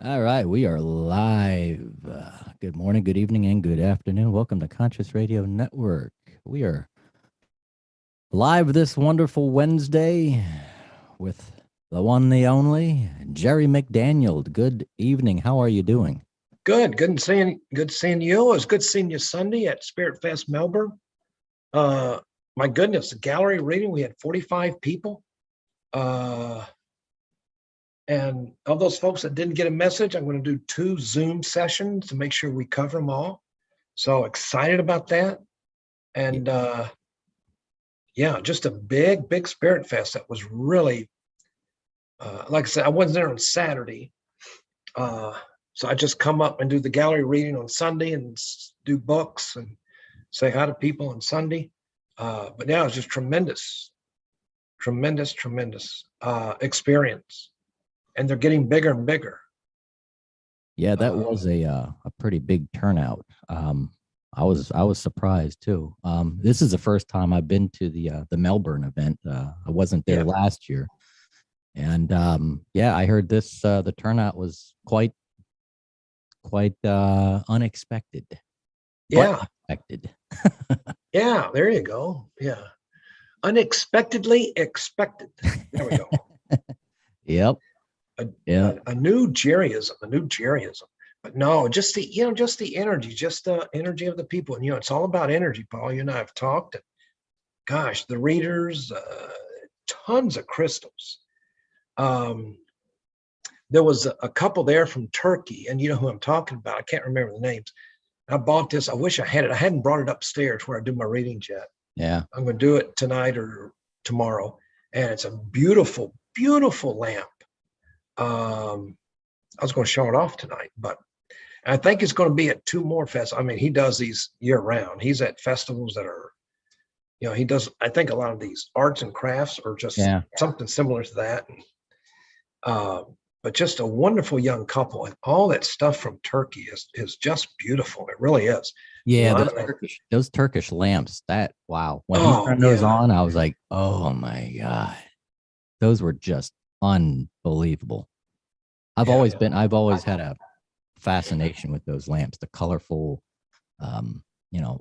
All right, we are live. Good morning, good evening, and good afternoon. Welcome to Conscious Radio Network. We are live this wonderful Wednesday with the one, the only, Jerry McDaniel. Good evening. How are you doing? Good seeing you. It was good seeing you Sunday at Spirit Fest Melbourne. My goodness, the gallery reading, we had 45 people. And of those folks that didn't get a message, I'm going to do 2 Zoom sessions to make sure we cover them all. So excited about that. And just a big Spirit Fest that was really, like I said, I wasn't there on Saturday. So I just come up and do the gallery reading on Sunday and do books and say hi to people on Sunday. But now it's just tremendous experience. And they're getting bigger and bigger. Yeah, that was a pretty big turnout. I was surprised too. This is the first time I've been to the Melbourne event. I wasn't there last year, and I heard this. The turnout was quite unexpected. Yeah, expected. yeah. There you go. Yeah, unexpectedly expected. There we go. Yep. A new Jerryism, but no, just the energy of the people. And it's all about energy. Paul, you and I have talked, and gosh, the readers, tons of crystals. There was a couple there from Turkey, and you know who I'm talking about. I can't remember the names. I bought this. I wish I had it. I hadn't brought it upstairs where I do my readings yet. Yeah, I'm going to do it tonight or tomorrow, and it's a beautiful lamp. I was going to show it off tonight, but I think it's going to be at 2 more fests. I mean, he does these year round. He's at festivals that are, he does, I think a lot of these arts and crafts or just something similar to that. But just a wonderful young couple, and all that stuff from Turkey is just beautiful. It really is. Yeah, those Turkish lamps, wow. When he turned those on, I was like, oh my God. Those were just unbelievable. I've always had a fascination with those lamps, the colorful,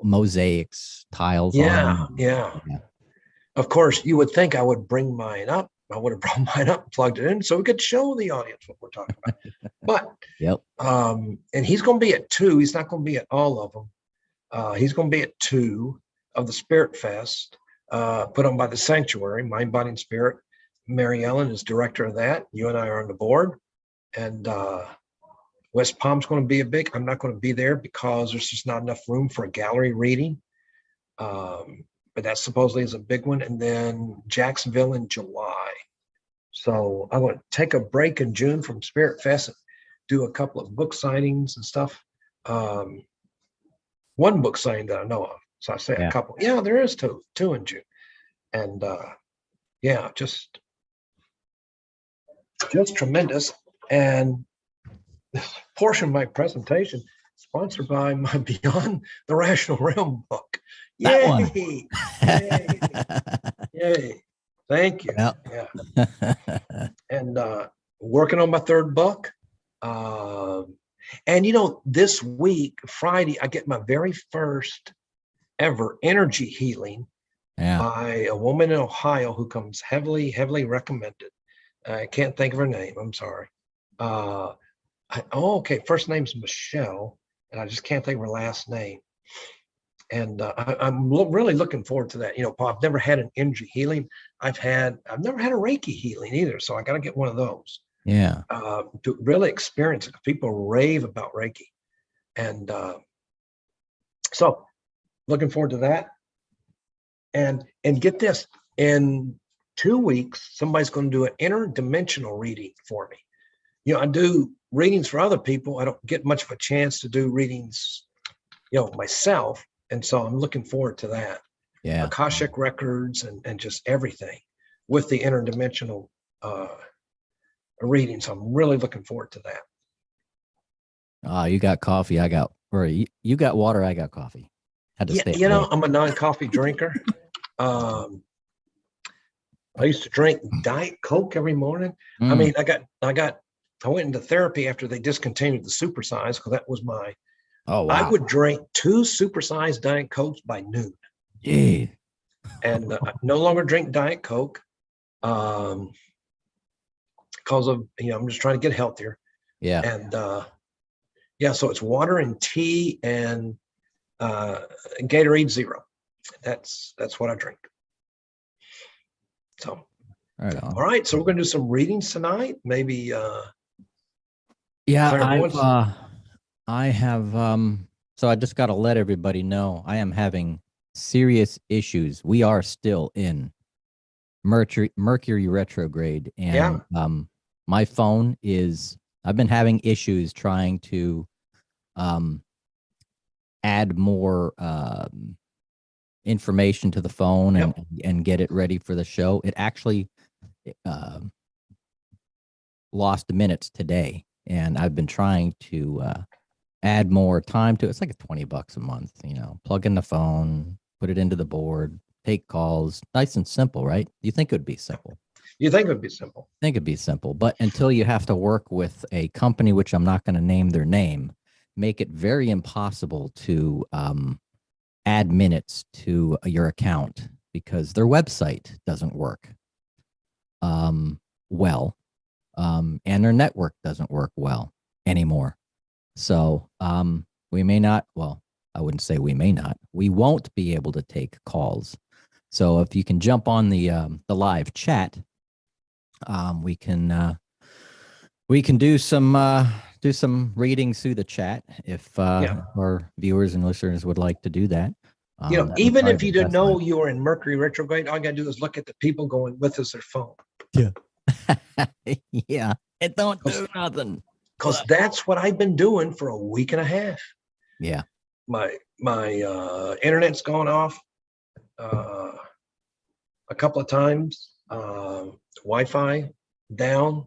mosaics, tiles. Yeah. Of course, you would think I would bring mine up. I would have brought mine up and plugged it in so we could show the audience what we're talking about. But, and he's going to be at 2. He's not going to be at all of them. He's going to be at 2 of the Spirit Fest, put on by the Sanctuary, Mind, Body, and Spirit. Mary Ellen is director of that. You and I are on the board. And West Palm's going to be I'm not going to be there because there's just not enough room for a gallery reading. But that supposedly is a big one. And then Jacksonville in July. So I'm going to take a break in June from Spirit Fest and do a couple of book signings and stuff. One book signing that I know of. So I say a couple. Yeah, there is two in June. And just tremendous. And this portion of my presentation sponsored by my Beyond the Rational Realm book. Yay! Yay! Thank you. Yep. Yeah. And working on my 3rd book. And this week, Friday, I get my very first ever energy healing by a woman in Ohio who comes heavily recommended. I can't think of her name. I'm sorry. First name's Michelle, and I just can't think of her last name. And I'm really looking forward to that. Paul, I've never had an energy healing. I've never had a Reiki healing either, so I got to get one of those. Yeah. To really experience it. People rave about Reiki, and so looking forward to that. And get this, in 2 weeks, somebody's going to do an interdimensional reading for me. I do readings for other people. I don't get much of a chance to do readings, myself. And so I'm looking forward to that. Yeah. Akashic records and just everything with the interdimensional reading. So I'm really looking forward to that. You got coffee. You got water. I got coffee. Had to stay. I'm a non-coffee drinker. I used to drink Diet Coke every morning. I mean, I got I went into therapy after they discontinued the supersize, because that was my. Oh wow! I would drink 2 supersized Diet Cokes by noon. Yeah. And I no longer drink Diet Coke, because of, I'm just trying to get healthier. Yeah. And so it's water and tea and Gatorade Zero. That's what I drink. So, right on. All right. So we're going to do some readings tonight. Maybe. Yeah, I have. So I just got to let everybody know I am having serious issues. We are still in Mercury retrograde, and my phone is. I've been having issues trying to add more information to the phone and get it ready for the show. It actually lost minutes today, and I've been trying to add more time to it. It's like $20 a month, plug in the phone, put it into the board, take calls. Nice and simple, right? You think it would be simple. You think it would be simple. I think it'd be simple, but until you have to work with a company, which I'm not going to name their name, make it very impossible to add minutes to your account because their website doesn't work well, and their network doesn't work well anymore. So we may not, well, I wouldn't say we may not, we won't be able to take calls. So if you can jump on the live chat, we can do some readings through the chat if our viewers and listeners would like to do that. Even if you didn't know you were in Mercury retrograde, all you got to do is look at the people going with us their phone. Yeah. Yeah. It don't do nothing. Because that's what I've been doing for a week and a half. Yeah. My internet's gone off a couple of times. Wi-Fi down.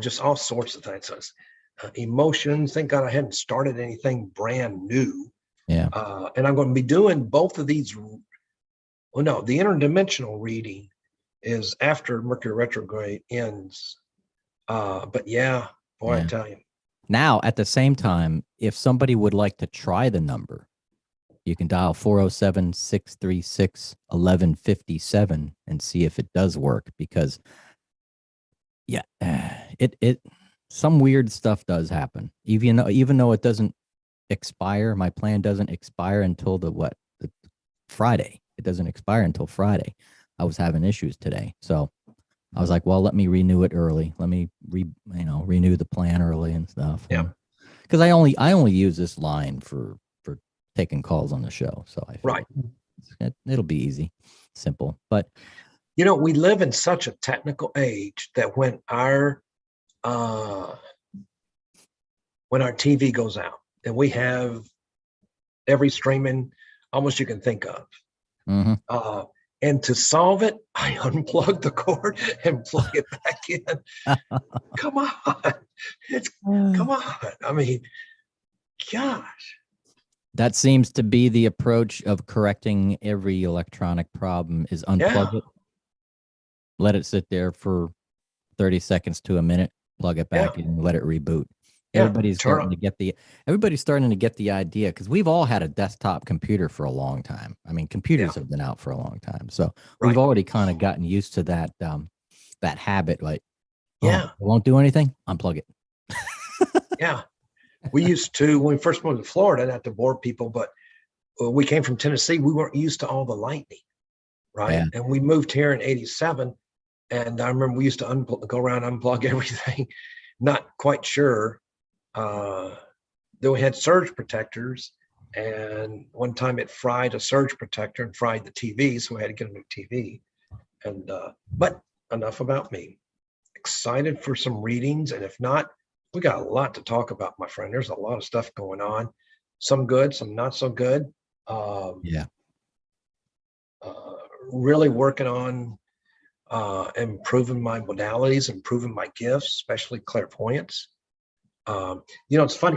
Just all sorts of things. So emotions. Thank God I hadn't started anything brand new. Yeah. And I'm going to be doing both of these. Well, no, the interdimensional reading is after Mercury retrograde ends. But yeah, boy, I tell you. Now, at the same time, if somebody would like to try the number, you can dial 407-636-1157 and see if it does work, because it some weird stuff does happen. Even though it doesn't expire, my plan doesn't expire until the Friday. It doesn't expire until Friday. I was having issues today. So I was like, well, let me renew it early. Let me renew the plan early and stuff. Yeah. Because I only use this line for taking calls on the show. So I feel it'll be easy, simple. But we live in such a technical age that when our TV goes out and we have every streaming almost you can think of. Mm-hmm. And to solve it, I unplug the cord and plug it back in. Come on. Come on. I mean, gosh. That seems to be the approach of correcting every electronic problem is unplug it, let it sit there for 30 seconds to a minute, plug it back in, and let it reboot. Everybody's starting to get the idea, because we've all had a desktop computer for a long time. I mean, computers have been out for a long time, so we've already kind of gotten used to that that habit. Like, it won't do anything. Unplug it. Yeah, we used to when we first moved to Florida, not to bore people, but we came from Tennessee. We weren't used to all the lightning, right? Yeah. And we moved here in '87, and I remember we used to go around unplug everything. Not quite sure. Then we had surge protectors, and one time it fried a surge protector and fried the TV, so we had to get a new TV. And but enough about me. Excited for some readings, and if not, we got a lot to talk about, my friend. There's a lot of stuff going on, some good, some not so good. Really working on improving my modalities, improving my gifts, especially clairvoyance. It's funny.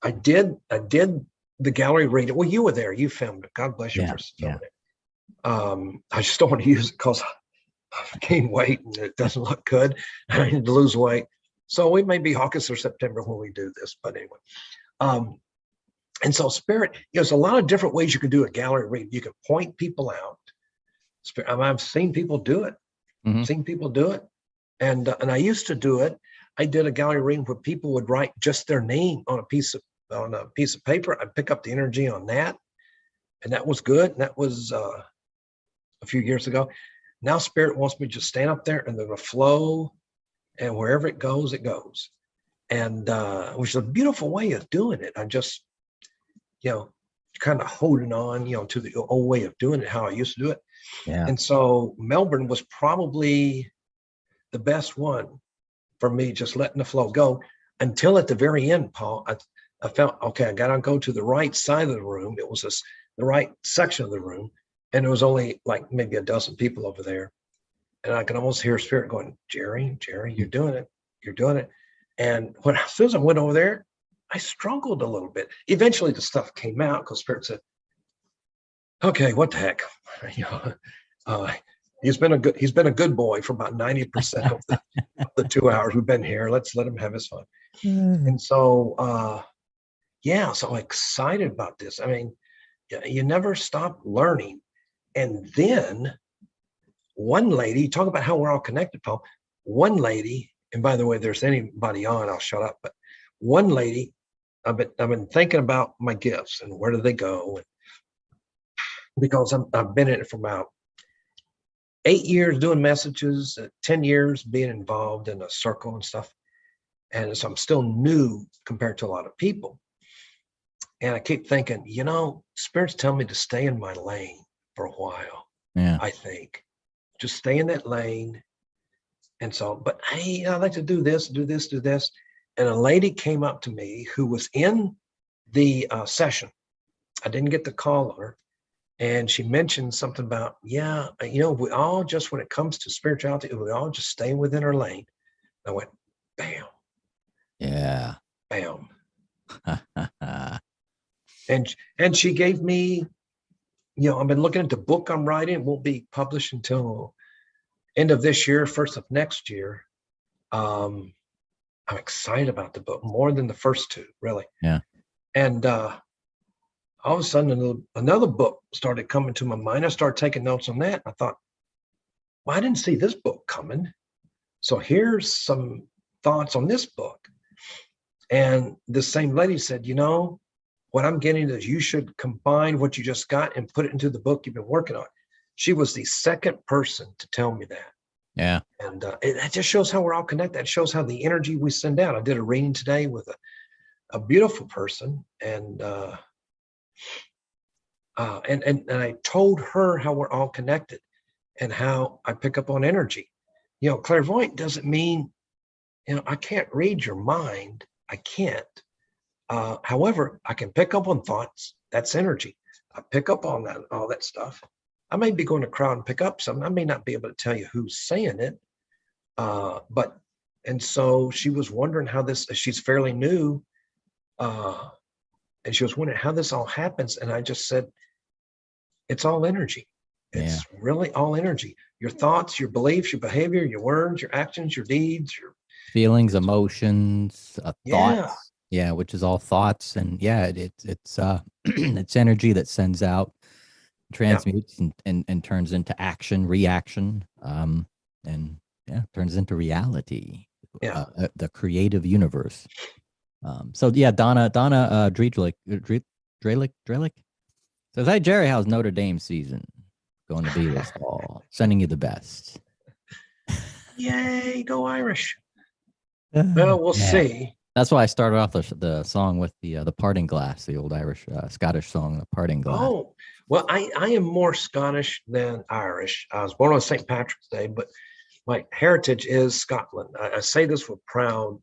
I did the gallery reading. Well, you were there. You filmed it. God bless you for filming it. I just don't want to use it because gain weight and it doesn't look good. I need to lose weight. So we may be August or September when we do this, but anyway. And so spirit, there's a lot of different ways you can do a gallery read. You can point people out. I've seen people do it. Seen people do it. And I used to do it. I did a gallery reading where people would write just their name on a piece of paper. I'd pick up the energy on that. And that was good. And that was a few years ago. Now spirit wants me to just stand up there and then the flow, and wherever it goes, it goes. And which is a beautiful way of doing it. I just, kind of holding on, to the old way of doing it, how I used to do it. Yeah. And so Melbourne was probably the best one for me, just letting the flow go until at the very end, Paul, I felt, okay, I got to go to the right side of the room. It was the right section of the room. And it was only like maybe a dozen people over there. And I could almost hear spirit going, Jerry, you're doing it. You're doing it. And as soon as I went over there, I struggled a little bit. Eventually the stuff came out because spirit said, okay, what the heck? He's been a good boy for about 90% of the 2 hours we've been here. Let's let him have his fun. And so, so I'm excited about this. I mean, you never stop learning. And then one lady, talk about how we're all connected, Paul. One lady, and by the way, if there's anybody on, I'll shut up. But one lady, I've been thinking about my gifts and where do they go? Because I've been in it for about 8 years doing messages, 10 years being involved in a circle and stuff. And so I'm still new compared to a lot of people. And I keep thinking, spirits tell me to stay in my lane for a while. Yeah. I think just stay in that lane. And so, but hey, I like to do this. And a lady came up to me who was in the session. I didn't get to call her. And she mentioned something about, we all just, when it comes to spirituality, we all just stay within our lane. I went, bam. Yeah. Bam. And she gave me, I've been looking at the book I'm writing. It won't be published until end of this year, first of next year. I'm excited about the book more than the first two, really. Yeah. And all of a sudden, another book started coming to my mind. I started taking notes on that. I thought, well, I didn't see this book coming. So here's some thoughts on this book. And the same lady said, what I'm getting is you should combine what you just got and put it into the book you've been working on. She was the second person to tell me that. Yeah. And it just shows how we're all connected. It shows how the energy we send out. I did a reading today with a beautiful person. And I told her how we're all connected and how I pick up on energy. Clairvoyant doesn't mean, I can't read your mind. I can't. However, I can pick up on thoughts. That's energy. I pick up on that, all that stuff. I may be going to crowd and pick up something. I may not be able to tell you who's saying it. And so she was wondering how she's fairly new. And she was wondering how this all happens. And I just said, it's all energy. It's really all energy. Your thoughts, your beliefs, your behavior, your words, your actions, your deeds, your feelings, emotions, thoughts. Yeah, which is all thoughts. And it's it's energy that sends out, transmutes and turns into action, reaction, and turns into reality. The creative universe. So Donna Drelick says, "Hi Jerry, how's Notre Dame season going to be this fall? Sending you the best." Yay, go Irish! Well, we'll see. That's why I started off the song with the parting glass, the old Irish, Scottish song, the parting glass. Oh, well, I am more Scottish than Irish. I was born on St. Patrick's Day, but my heritage is Scotland. I say this with proud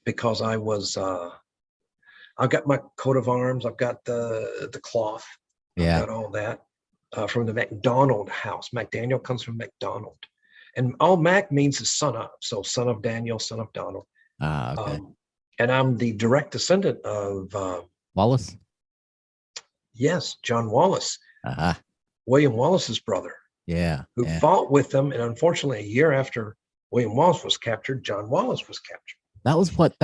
because I was, I've got my coat of arms. I've got the cloth. I've got all that from the McDonald house. McDaniel comes from McDonald. And all Mac means is son of. So son of Daniel, son of Donald. Okay. And I'm the direct descendant of Wallace. Yes, John Wallace. Uh-huh. William Wallace's brother. who fought with them. And unfortunately, a year after William Wallace was captured, John Wallace was captured. That was what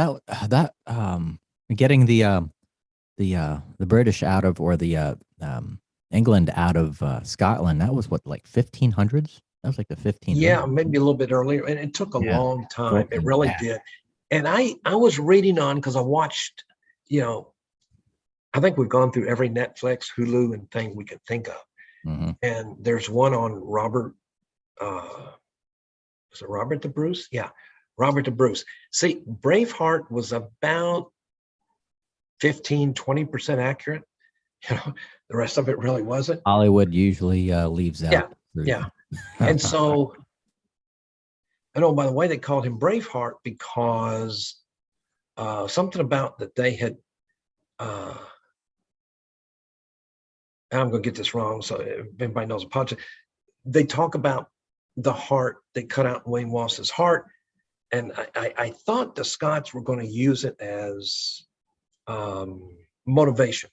getting the British out of, or the England out of Scotland. That was what, like 1500s. That was like the 1500s. Yeah, maybe a little bit earlier, and it took a long time. It really did. And I was reading on, because I watched, I think we've gone through every Netflix, Hulu, and thing we could think of. Mm-hmm. And there's one on Robert. Was it Robert the Bruce? Yeah, Robert the Bruce. See, Braveheart was about 15-20% accurate. The rest of it really wasn't. Hollywood usually leaves out. Yeah. And so, I know, by the way, they called him Braveheart because something about that they had, I'm going to get this wrong, so if anybody knows, apologize. They talk about the heart, they cut out William Wallace's heart, and I thought the Scots were going to use it as motivation.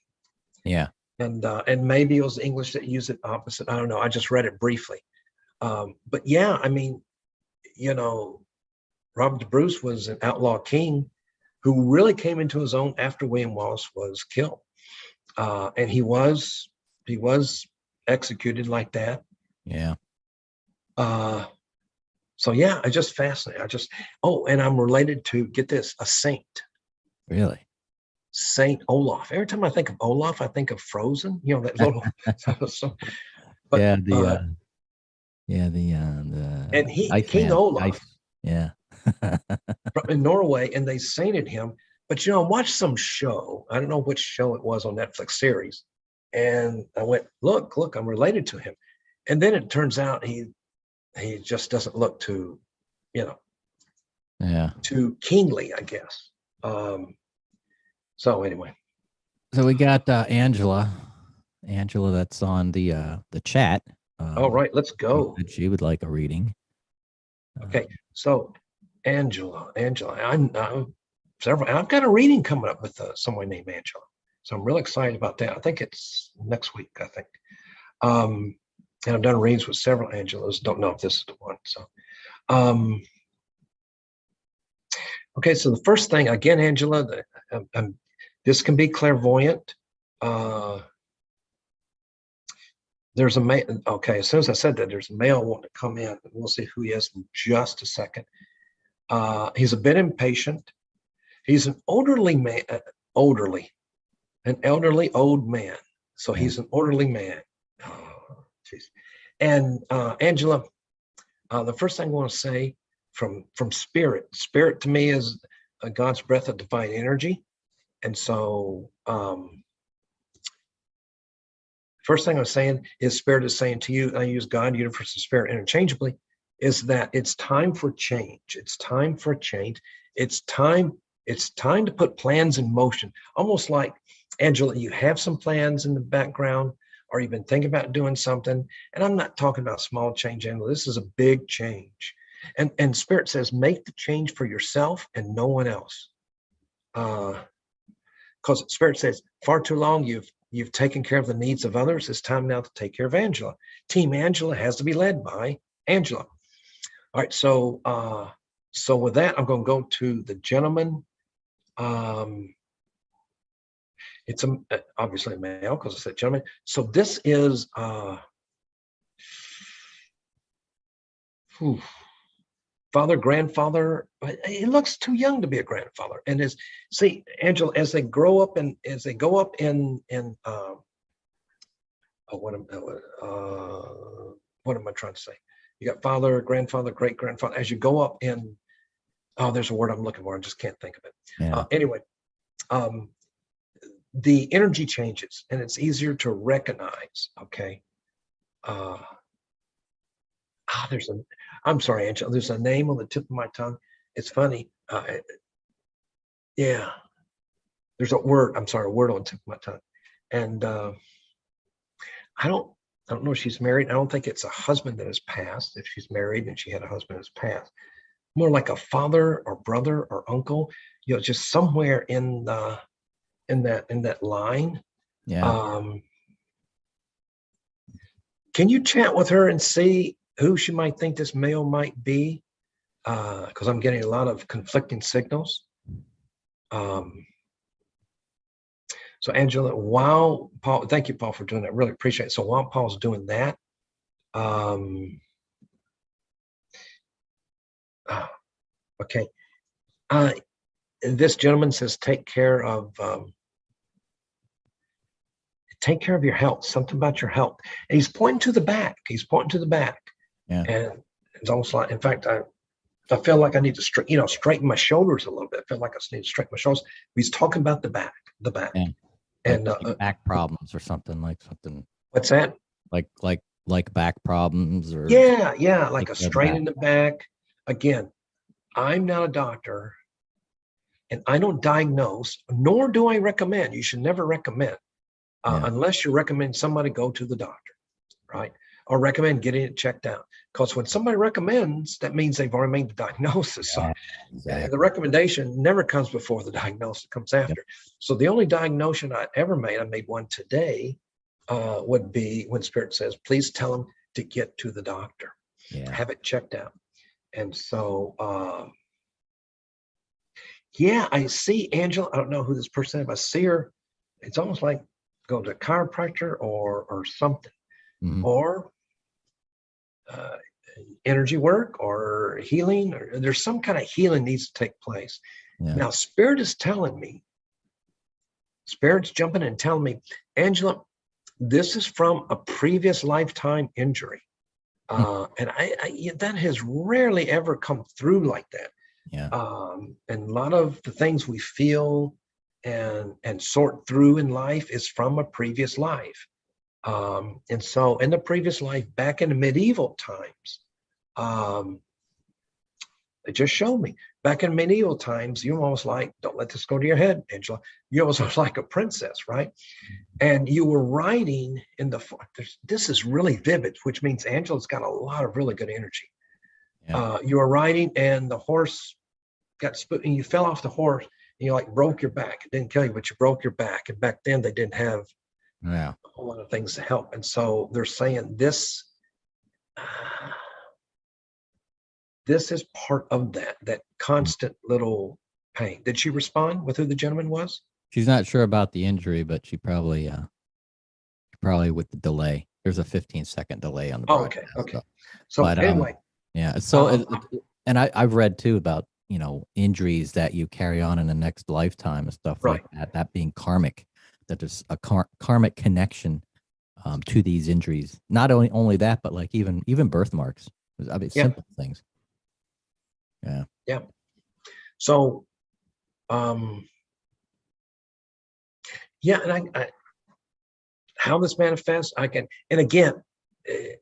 Yeah. And maybe it was English that used it opposite. I don't know. I just read it briefly. But yeah, I mean, Robert the Bruce was an outlaw king who really came into his own after William Wallace was killed. And he was executed like that. Yeah. So yeah, I just fascinated. And I'm related to, get this, a saint. Really? Saint Olaf. Every time I think of Olaf, I think of Frozen. That little. But and King Olaf. Yeah. In Norway, and they sainted him. But I watched some show. I don't know which show it was on Netflix series, and I went, look, I'm related to him. And then it turns out he just doesn't look too, too kingly, I guess. So anyway. So we got Angela, that's on the chat. All right, let's go. She would like a reading. Okay, so Angela, I've got a reading coming up with someone named Angela. So I'm really excited about that. I think it's next week, I think. And I've done readings with several Angelas. Don't know if this is the one. So, okay, so the first thing, again, Angela, this can be clairvoyant. There's a male. Okay, as soon as I said that, there's a male wanting to come in. We'll see who he is in just a second. He's a bit impatient. He's an elderly man. An elderly old man. So he's an orderly man. Oh, geez. And Angela, the first thing I want to say from spirit. Spirit to me is God's breath of divine energy. And so first thing I'm saying is Spirit is saying to you, I use God, universe, and Spirit interchangeably, is that it's time for change. It's time for change. It's time to put plans in motion. Almost like, Angela, you have some plans in the background, or you've been thinking about doing something. And I'm not talking about small change, Angela. This is a big change. And Spirit says, make the change for yourself and no one else. Because Spirit says, far too long you've taken care of the needs of others. It's time now to take care of Angela. Team Angela has to be led by Angela. All right, so with that, I'm going to go to the gentleman. It's obviously a male, because I said gentleman. So this is father, grandfather. He looks too young to be a grandfather. And see, Angela, as they go up in what am I trying to say? You got father, grandfather, great grandfather. As you go up in, there's a word I'm looking for. I just can't think of it. Yeah. Anyway, the energy changes, and it's easier to recognize. Okay. I'm sorry, Angela. There's a name on the tip of my tongue. It's funny. Yeah. There's a word. I'm sorry, a word on the tip of my tongue. And I don't know if she's married. I don't think it's a husband that has passed. If she's married and she had a husband that's passed, more like a father or brother or uncle. Just somewhere in that line. Yeah. Can you chat with her and see who she might think this male might be? Because I'm getting a lot of conflicting signals. So Angela, while Paul, thank you, Paul, for doing that. Really appreciate it. So while Paul's doing that, okay. This gentleman says, take care of your health, something about your health. And he's pointing to the back. He's pointing to the back. Yeah. And it's almost like, in fact, I feel like I need to straighten my shoulders a little bit. I feel like I need to straighten my shoulders. He's talking about the back. Yeah. And like back problems or something. What's that? Like back problems or like a strain in the back. Again, I'm not a doctor and I don't diagnose, nor do I recommend. You should never recommend unless you recommend somebody go to the doctor, right? Or recommend getting it checked out. Because when somebody recommends, that means they've already made the diagnosis. So the recommendation never comes before the diagnosis, it comes after. So the only diagnosis I ever made, I made one today, would be when Spirit says, please tell them to get to the doctor, have it checked out. And so, I see Angela. I don't know who this person is, but I see her. It's almost like go to a chiropractor or something, or energy work or healing, or there's some kind of healing needs to take place. Now, Spirit is telling me, Spirit's jumping in and telling me, Angela, this is from a previous lifetime injury. And I that has rarely ever come through like that. And a lot of the things we feel and sort through in life is from a previous life. And so in the previous life, back in the medieval times, it just showed me back in medieval times, you almost like, don't let this go to your head, Angela. You almost like a princess, right? And you were riding in the, this is really vivid, which means Angela's got a lot of really good energy. You were riding and the horse got spooked and you fell off the horse and you like broke your back. It didn't kill you, but you broke your back. And back then they didn't have a whole lot of things to help. And so they're saying this is part of that constant little pain. Did she respond with who the gentleman was? She's not sure about the injury, but she probably with the delay. There's a 15-second delay on the broadcast. Okay. So but, anyway. And I've read too about, injuries that you carry on in the next lifetime and stuff like that, that being karmic, that there's a karmic connection to these injuries. Not only that, but like even birthmarks. I mean, simple things. So, and I how this manifests, I can, and again,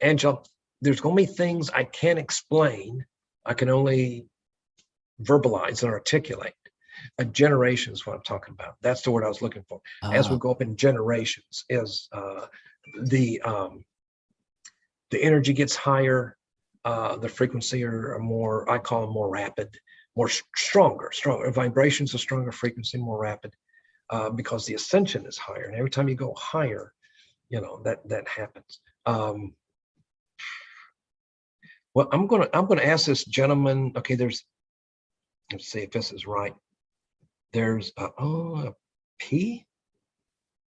Angela, there's going to be things I can't explain. I can only verbalize and articulate. A generation is what I'm talking about. That's the word I was looking for. As we go up in generations, is the energy gets higher, the frequency are more, I call them more rapid, more stronger. Vibrations are stronger, frequency more rapid, because the ascension is higher. And every time you go higher, that happens. Well, I'm gonna ask this gentleman. Okay, let's see if this is right. There's a P.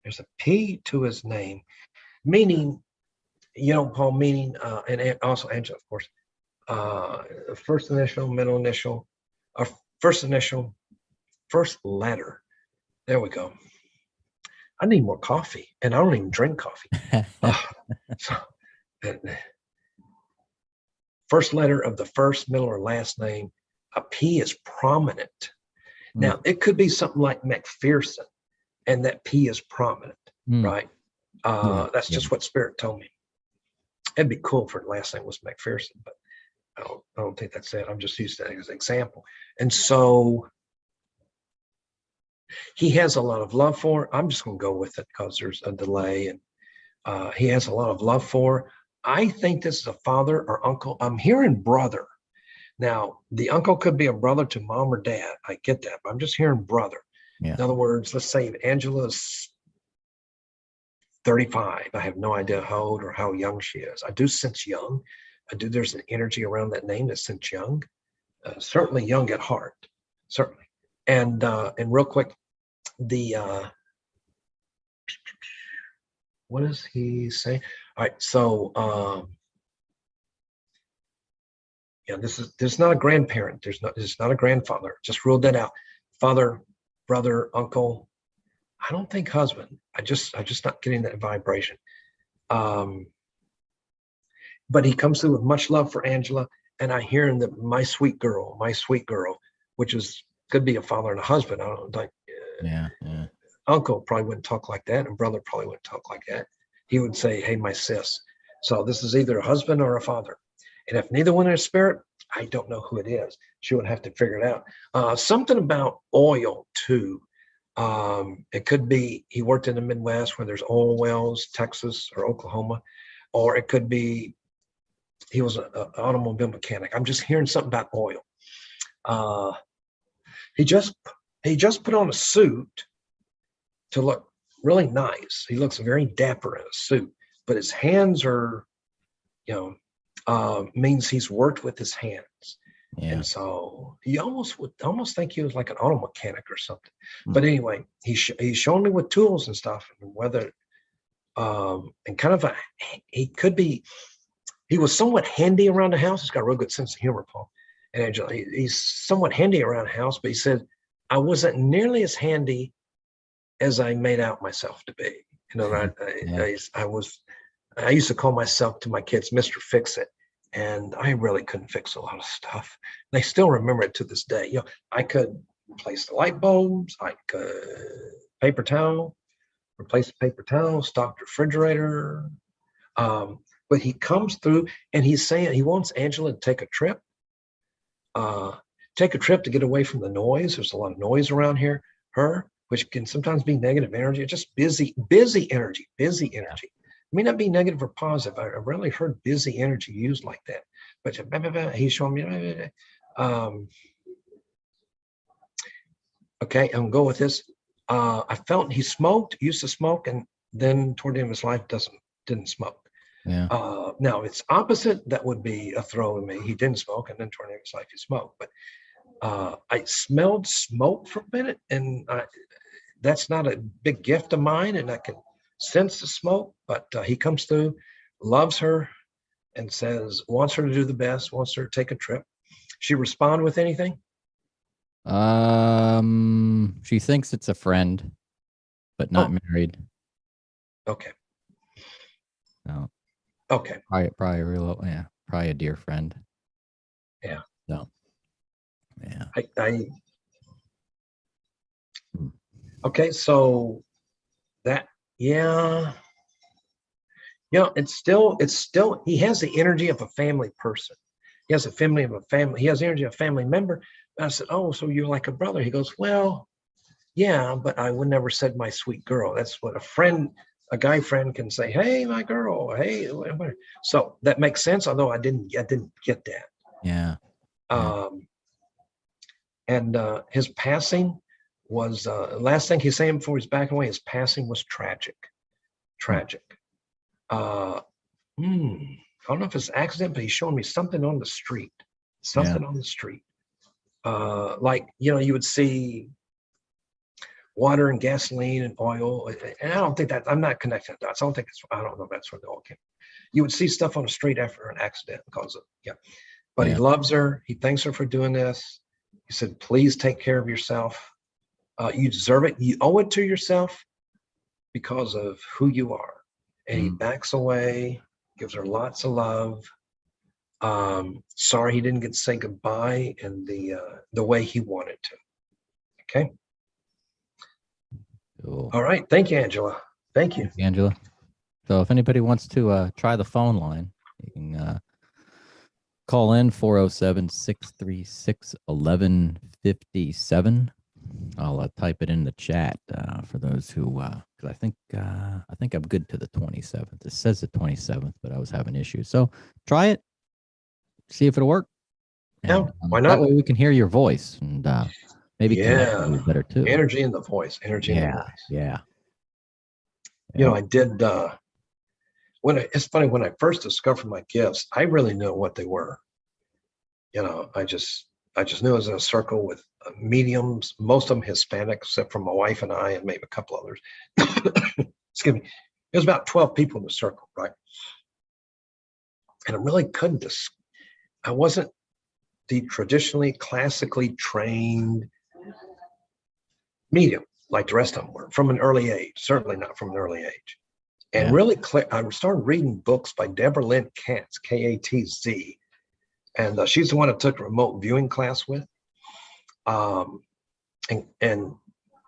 There's a P to his name, meaning, Paul, meaning, and also Angela, of course. First initial, middle initial, first initial, first letter. There we go. I need more coffee, and I don't even drink coffee. First letter of the first, middle, or last name, a P is prominent. Now, it could be something like McPherson, and that P is prominent, right? That's just what Spirit told me. It'd be cool if her last name was McPherson, but I don't think that's it. I'm just using that as an example. And so he has a lot of love for her. I'm just going to go with it because there's a delay, and he has a lot of love for her. I think this is a father or uncle. I'm hearing brother. Now, the uncle could be a brother to mom or dad. I get that, but I'm just hearing brother. In other words, let's say Angela's 35. I have no idea how old or how young she is. I do sense young. There's an energy around that name that sense young. Certainly young at heart, certainly. And real quick, the what does he say? All right, so yeah, this is not a grandparent. This is not a grandfather. Just ruled that out. Father, brother, uncle. I don't think husband. I just not getting that vibration. But he comes through with much love for Angela, and I hear him that my sweet girl, which could be a father and a husband. I don't like. Yeah. Uncle probably wouldn't talk like that, and brother probably wouldn't talk like that. He would say, "Hey, my sis." So this is either a husband or a father. And if neither one is spirit, I don't know who it is. She would have to figure it out. Something about oil too. It could be he worked in the Midwest where there's oil wells, Texas or Oklahoma, or it could be he was an automobile mechanic. I'm just hearing something about oil. He just put on a suit to look really nice. He looks very dapper in a suit, but his hands are, means he's worked with his hands. Yeah. And so he would almost think he was like an auto mechanic or something. Mm-hmm. But anyway, he's shown me with tools and stuff, and whether, and kind of he was somewhat handy around the house. He's got a real good sense of humor, Paul. And Angela, he's somewhat handy around the house, but he said, I wasn't nearly as handy as I made out myself to be. I used to call myself to my kids, Mr. Fix It. And I really couldn't fix a lot of stuff. They still remember it to this day. I could replace the light bulbs, I could replace the paper towel, stock the refrigerator. But he comes through and he's saying he wants Angela to take a trip to get away from the noise. There's a lot of noise around here, which can sometimes be negative energy, just busy energy. It may not be negative or positive. I rarely heard busy energy used like that. But he's showing me. Okay, I'm going to go with this. I felt he used to smoke, and then toward the end of his life didn't smoke. Yeah. Now it's opposite. That would be a throw in me. He didn't smoke, and then toward the end of his life he smoked. But I smelled smoke for a minute, and that's not a big gift of mine, and I can sense the smoke. But he comes through, loves her, and wants her to do the best, wants her to take a trip. She respond with anything? She thinks it's a friend, but not married. Okay. No. Okay. Probably a dear friend. Yeah. No. Yeah. Okay, so that, yeah, it's still, he has the energy of a family person. He has the energy of a family member. And I said, oh, so you're like a brother. He goes, well, yeah, but I would never said my sweet girl. That's what a guy friend can say, hey, my girl, hey. So that makes sense, although I didn't get that. Yeah. And his passing was, last thing he's saying before he's backing away, his passing was tragic. I don't know if it's an accident, but he's showing me something on the street. Like, you would see water and gasoline and oil. And I don't think I'm not connecting the dots. I don't know if that's where they all came. You would see stuff on the street after an accident because of, But he loves her. He thanks her for doing this. He said, please take care of yourself. You deserve it. You owe it to yourself because of who you are. And he backs away, gives her lots of love. Sorry he didn't get to say goodbye in the way he wanted to. Okay. Cool. All right. Thank you, Angela. Thank you, Angela. So if anybody wants to try the phone line, you can call in 407-636-1157. I'll type it in the chat for those who, because I think I'm good to the 27th. It says the 27th, but I was having issues. So try it, see if it'll work. Yeah, why not? That way we can hear your voice and maybe connect with you better too. Energy in the voice. Yeah. You know, I did, it's funny, when I first discovered my gifts, I really knew what they were. You know, I just knew I was in a circle with mediums, most of them Hispanic, except for my wife and I, and maybe a couple others. Excuse me. There's about 12 people in the circle, right? And I really couldn't, I wasn't the traditionally classically trained medium like the rest of them were from an early age, certainly not from an early age. And really, I started reading books by Deborah Lynn Katz, K-A-T-Z. And she's the one I took a remote viewing class with. And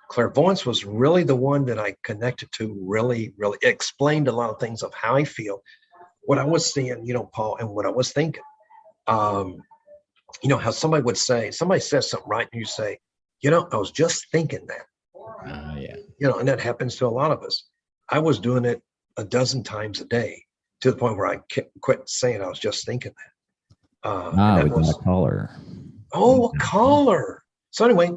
clairvoyance was really the one that I connected to, really explained a lot of things of how I feel, what I was seeing, you know, Paul, and what I was thinking. You know, how somebody says something, right? And you say, you know, I was just thinking that. You know, and that happens to a lot of us. I was doing it a dozen times a day to the point where I quit saying I was just thinking that. And that was a caller. Oh, a caller. So anyway,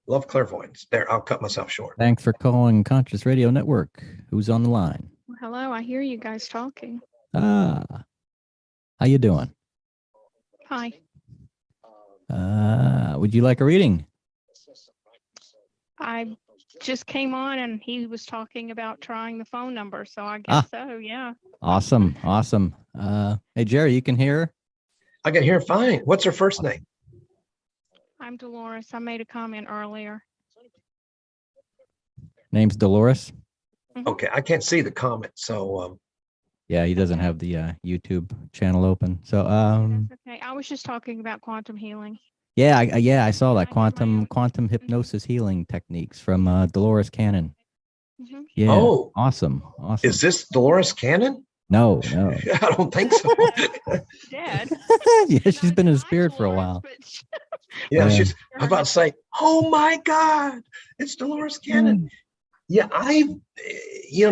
love clairvoyance. There, I'll cut myself short. Thanks for calling Conscious Radio Network. Who's on the line? Well, hello, I hear you guys talking. How you doing? Hi. Would you like a reading? I just came on and he was talking about trying the phone number, so I guess so, yeah. Awesome. Hey, Jerry, you can hear her? I can hear fine. What's her first name? I'm Dolores. I made a comment earlier. Name's Dolores? Mm-hmm. Okay, I can't see the comment, so... Yeah, he doesn't have the YouTube channel open. So, That's okay. I was just talking about quantum healing. Yeah, I saw that quantum hypnosis healing techniques from Dolores Cannon. Mm-hmm. Yeah. Oh, awesome. Is this Dolores Cannon? No. I don't think so. Dead. Yeah, she's been in spirit for a while. Yeah, I was about to say, oh my God, it's Dolores Cannon. Yeah,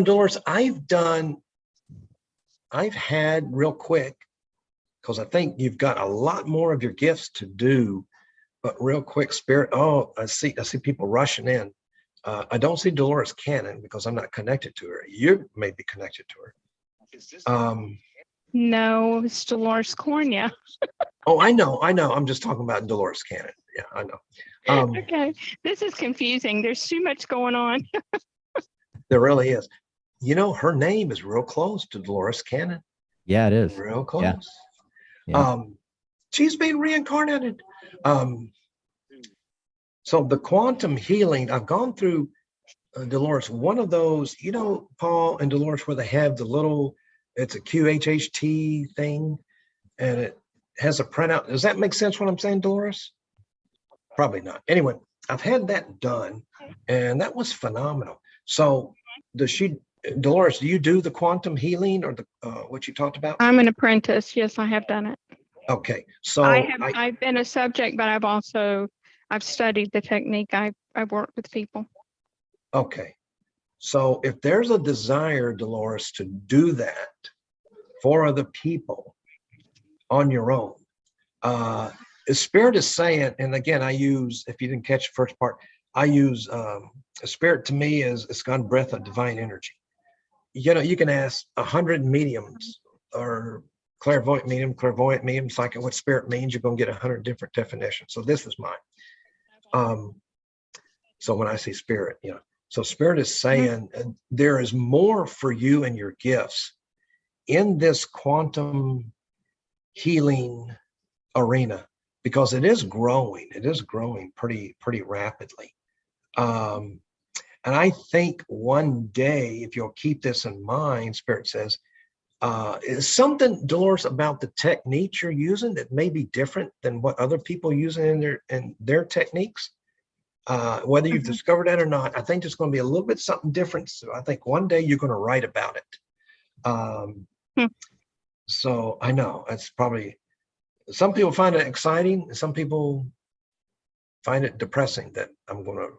Dolores, I've had real quick, because I think you've got a lot more of your gifts to do, but real quick, spirit. Oh, I see people rushing in. I don't see Dolores Cannon because I'm not connected to her. You may be connected to her. No, it's Dolores Cornea. Oh, I know. I'm just talking about Dolores Cannon. Yeah, I know. Okay, this is confusing. There's too much going on. There really is. You know, her name is real close to Dolores Cannon. Yeah, it is. Real close. Yeah. She's being reincarnated. So the quantum healing, I've gone through, Dolores, one of those, you know, Paul and Dolores, where they have the little, it's a QHHT thing, and it has a printout. Does that make sense what I'm saying, Dolores? Probably not. Anyway, I've had that done, and that was phenomenal. So Dolores, do you do the quantum healing or the what you talked about? I'm an apprentice. Yes, I have done it. Okay, so I've been a subject, but I've studied the technique. I've worked with people. Okay, so if there's a desire, Dolores, to do that for other people on your own, Spirit is saying, and again, I use, if you didn't catch the first part, I use Spirit to me is it's God's breath of divine energy. You know, you can ask 100 mediums or clairvoyant medium, psychic, what Spirit means, you're going to get 100 different definitions. So this is mine. So when I say Spirit, you know, so Spirit is saying there is more for you and your gifts in this quantum healing arena, because it is growing. It is growing pretty rapidly. And I think one day, if you'll keep this in mind, Spirit says, is something, Dolores, about the techniques you're using that may be different than what other people are using in their techniques. Whether you've discovered that or not, I think there's going to be a little bit something different. So I think one day you're going to write about it. So I know it's probably, some people find it exciting, and some people find it depressing that I'm going to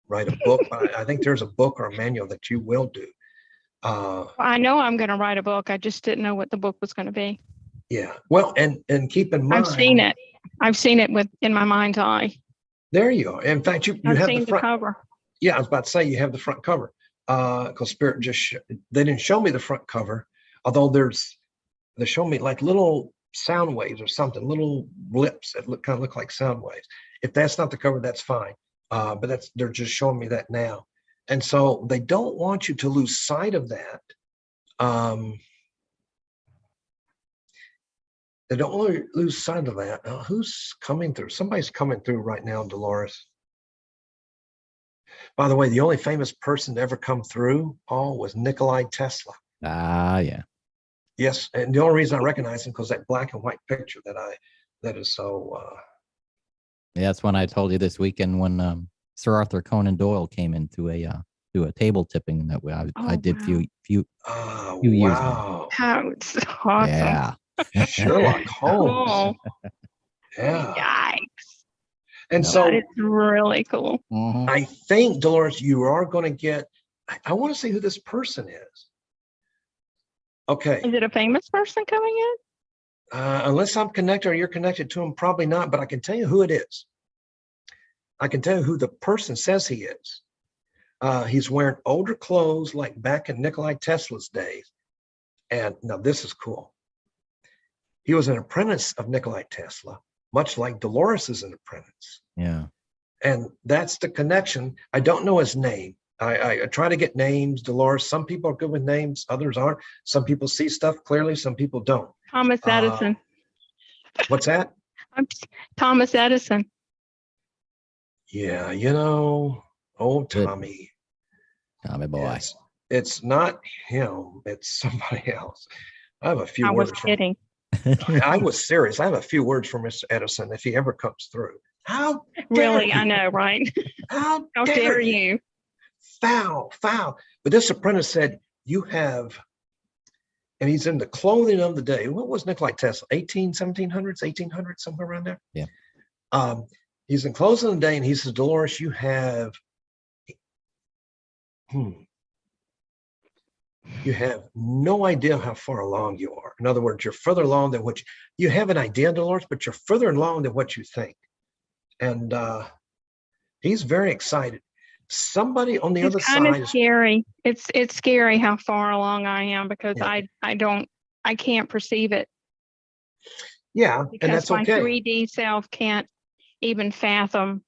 write a book. But I think there's a book or a manual that you will do. I know I'm going to write a book. I just didn't know what the book was going to be. Yeah. Well, and keep in mind, I've seen it in my mind's eye. There you are. In fact, you I've have seen the front cover. Yeah, I was about to say you have the front cover. because Spirit they didn't show me the front cover, although they show me like little sound waves or something, little blips that kind of look like sound waves. If that's not the cover, that's fine. But they're just showing me that now. And so they don't want you to lose sight of that. They don't want to lose sight of that. Who's coming through? Somebody's coming through right now, Dolores. By the way, the only famous person to ever come through, Paul, was Nikola Tesla. Ah, yeah. Yes, and the only reason I recognize him because that black and white picture that is so. Yeah, that's when I told you this weekend when Sir Arthur Conan Doyle came in to a table tipping that I did wow. few years ago. That's awesome. Yeah. Sherlock Holmes. Cool. Yeah. Yikes. And so it's really cool. I think, Dolores, you are going to get, I want to see who this person is. Okay. Is it a famous person coming in? Unless I'm connected or you're connected to him, probably not, but I can tell you who it is. I can tell you who the person says he is. He's wearing older clothes like back in Nikola Tesla's days. And now this is cool. He was an apprentice of Nikola Tesla, much like Dolores is an apprentice. Yeah. And that's the connection. I don't know his name. I try to get names, Dolores. Some people are good with names, others aren't. Some people see stuff clearly, some people don't. Thomas Edison. What's that? I'm Thomas Edison. Yeah, you know, old Tommy. Tommy boy. It's not him, it's somebody else. I have a few words. I was kidding. I was serious. I have a few words for Mr. Edison if he ever comes through. How really? You? I know, right? How dare you? Foul. But this apprentice said, you have, and he's in the clothing of the day. What was Nikola Tesla? 1700s, 1800s, somewhere around there? Yeah. He's in clothing of the day, and he says, Dolores, you have, you have no idea how far along you are. In other words, you're further along than what you have an idea, Dolores, but you're further along than what you think. And he's very excited. Somebody on the other side. It's kind of scary. It's scary how far along I am because I can't perceive it. Yeah, because and that's my okay. 3D self can't even fathom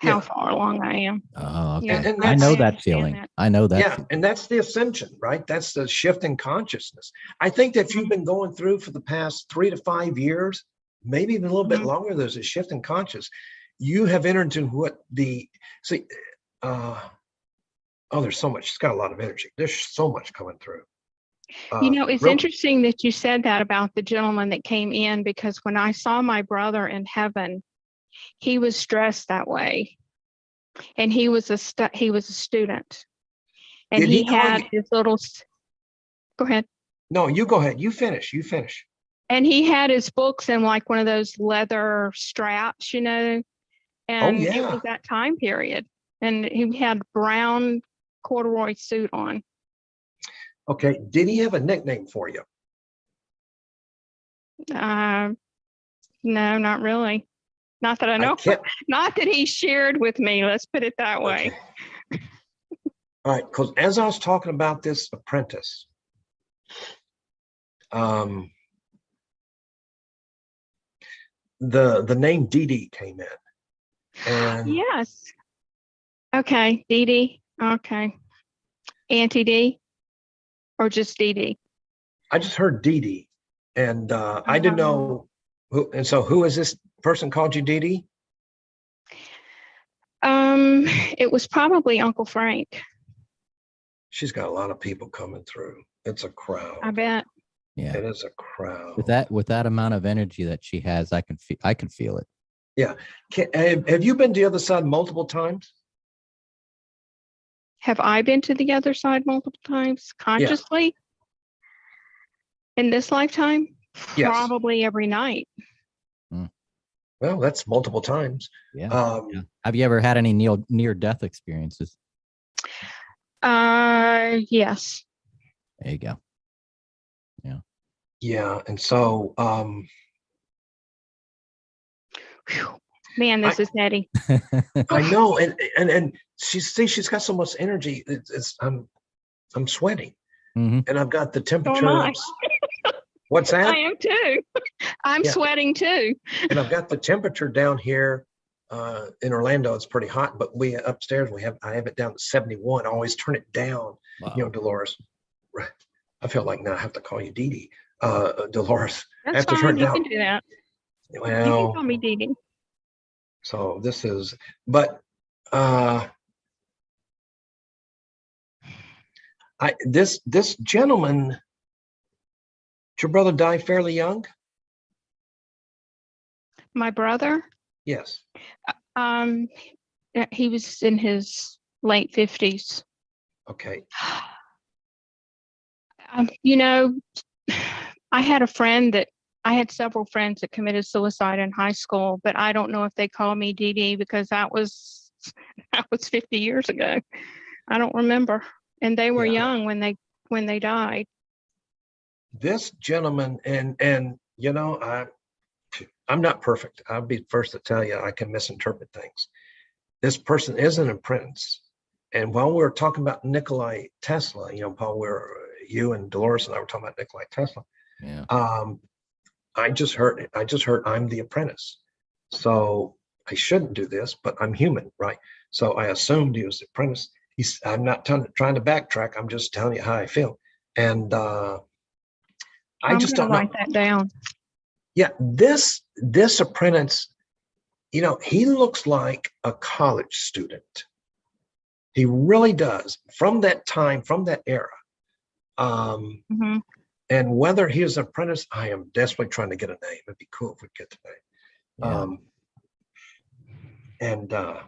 how far along I am. Oh, okay. Yeah, and I know that feeling. I know that. Yeah, and that's the ascension, right? That's the shift in consciousnness. I think that if you've been going through for the past 3 to 5 years, maybe even a little bit longer, there's a shift in conscious. You have entered into what there's so much. It's got a lot of energy. There's so much coming through. It's interesting that you said that about the gentleman that came in, because when I saw my brother in heaven, he was dressed that way, and he was a student, and he had his little. Go ahead. No, you go ahead. You finish. And he had his books in like one of those leather straps, and it was that time period, and he had brown corduroy suit on. Okay. Did he have a nickname for you? No, not really. Not that I know. Not that he shared with me. Let's put it that way. Okay. All right. Because as I was talking about this apprentice, the name Dee Dee came in. And yes. Okay, Dee Dee. Okay. Auntie Dee, or just Dee Dee? I just heard Dee Dee, and I didn't know who. And so, who is this person called you Dee Dee? It was probably Uncle Frank. She's got a lot of people coming through. It's a crowd. I bet. Yeah, it is a crowd. With that amount of energy that she has, I can feel it. Yeah. Have you been to the other side multiple times? Have I been to the other side multiple times consciously? In this lifetime? Yes. Probably every night. Well, that's multiple times. Yeah. Have you ever had any near-death experiences? Yes. There you go. Yeah. Yeah, and so man, this is heady. I know, and she's got so much energy. I'm sweating. Mm-hmm. And I've got the So am temperature. I. What's that? I am too. I'm sweating too. And I've got the temperature down here in Orlando. It's pretty hot, but upstairs I have it down to 71. I always turn it down. Wow. You know, Dolores. I feel like now I have to call you Dee Dee. Dolores. That's fine. You can do that. Well, you can call me Dee Dee. So this is, but this gentleman, did your brother die fairly young? My brother? Yes. He was in his late 50s. Okay. You know, I had several friends that committed suicide in high school, but I don't know if they called me Dee Dee because that was 50 years ago. I don't remember. And they were young when they died. This gentleman, and you know, I'm not perfect. I'll be first to tell you I can misinterpret things. This person is an apprentice. And while we were talking about Nikola Tesla, you know, you and Dolores and I were talking about Nikola Tesla. Yeah. I just heard I'm the apprentice. So I shouldn't do this, but I'm human, right? So I assumed he was the apprentice. I'm not trying to backtrack. I'm just telling you how I feel. And I just don't write that down. Yeah, this apprentice, you know, he looks like a college student. He really does. From that time, from that era. Mm-hmm. And whether he is an apprentice, I am desperately trying to get a name. It'd be cool if we get the name. Yeah.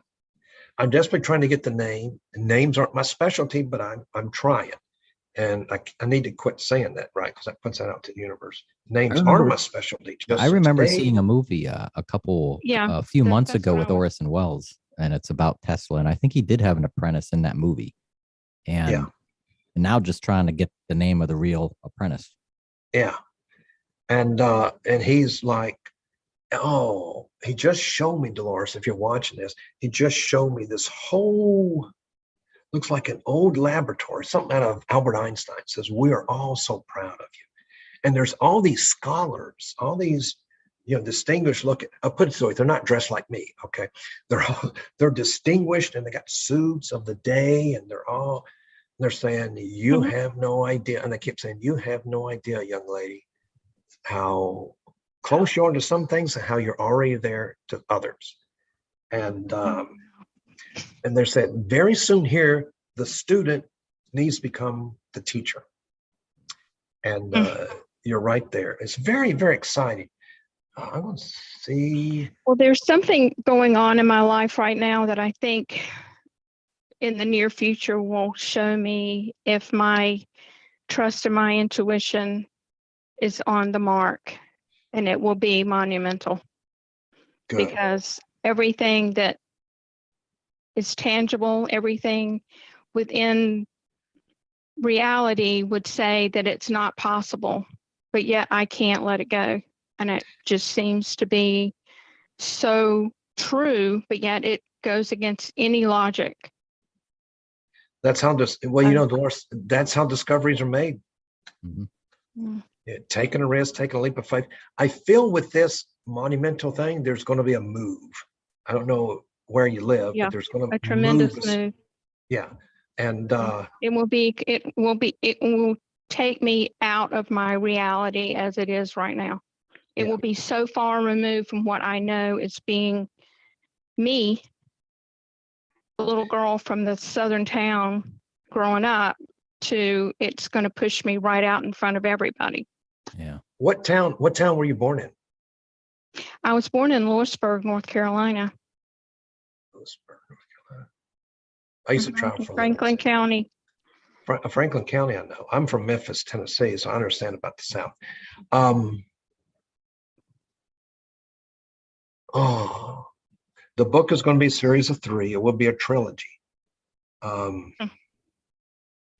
I'm desperately trying to get the name. Names aren't my specialty, but I'm trying. And I need to quit saying that, right? Because that puts that out to the universe. Names are my specialty. I remember seeing a movie a few months ago with Orson Welles, and it's about Tesla. And I think he did have an apprentice in that movie. And now just trying to get the name of the real apprentice. Yeah. And he's like, oh, he just showed me, Dolores, if you're watching this, he just showed me this whole, looks like an old laboratory, something out of Albert Einstein. Says, we are all so proud of you. And there's all these scholars, all these, you know, distinguished look at, I'll put it this way, they're not dressed like me, okay? They're distinguished and they got suits of the day and they're saying, you have no idea. And they keep saying, you have no idea, young lady, how close you are to some things and how you're already there to others. And they're saying very soon here, the student needs to become the teacher. And you're right there. It's very, very exciting. I want to see. Well, there's something going on in my life right now that I think in the near future will show me if my trust in my intuition is on the mark, and it will be monumental. Good. Because everything that is tangible, everything within reality would say that it's not possible, but yet I can't let it go. And it just seems to be so true, but yet it goes against any logic. That's how you know, Dolores, that's how discoveries are made. Mm-hmm. Taking a risk, taking a leap of faith. I feel with this monumental thing, there's going to be a move. I don't know where you live, but there's going to be a tremendous move. Yeah. And it will take me out of my reality as it is right now. It will be so far removed from what I know as being me, a little girl from the southern town growing up, to it's going to push me right out in front of everybody. Yeah. What town were you born in? I was born in Lewisburg, North Carolina. Lewisburg, North Carolina. I used to travel from Franklin County. Franklin County, I know. I'm from Memphis, Tennessee, so I understand about the South. The book is going to be a series of 3. It will be a trilogy. But